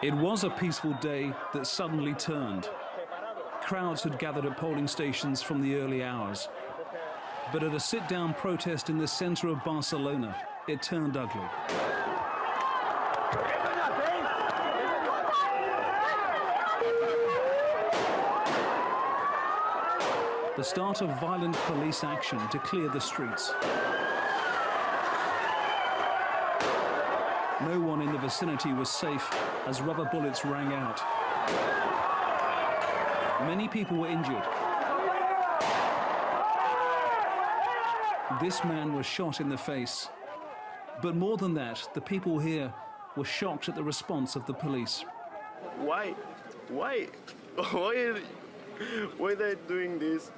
It was a peaceful day that suddenly turned. Crowds had gathered at polling stations from the early hours. But at a sit-down protest in the centre of Barcelona, it turned ugly. The start of violent police action to clear the streets. No one in the vicinity was safe as rubber bullets rang out. Many people were injured. This man was shot in the face. But more than that, the people here were shocked at the response of the police. Why? Why are they doing this?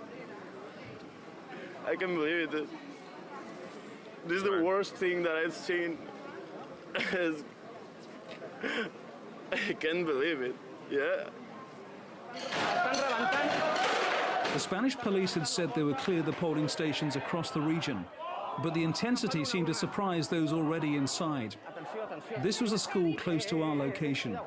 I can't believe it. This is the worst thing that I've seen. I can't believe it. Yeah. The Spanish police had said they would clear the polling stations across the region, but the intensity seemed to surprise those already inside. This was a school close to our location.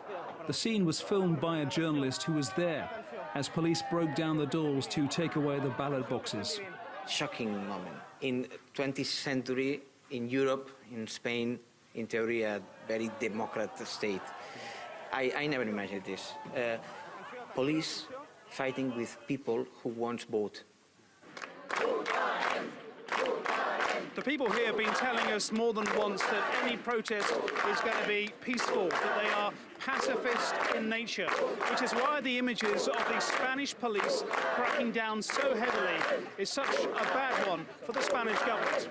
The scene was filmed by a journalist who was there as police broke down the doors to take away the ballot boxes. Shocking moment. In 20th century, in Europe, in Spain, in theory, a very democratic state. I never imagined this. Police fighting with people who want vote. The people here have been telling us more than once that any protest is going to be peaceful, that they are pacifist in nature, which is why the images of the Spanish police cracking down so heavily is such a bad one for the Spanish government.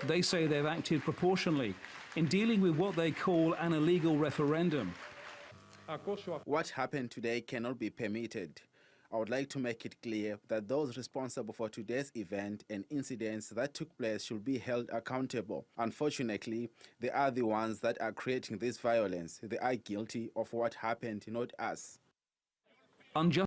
They say they've acted proportionally in dealing with what they call an illegal referendum. What happened today cannot be permitted. I would like to make it clear that those responsible for today's event and incidents that took place should be held accountable. Unfortunately, they are the ones that are creating this violence. They are guilty of what happened, not us.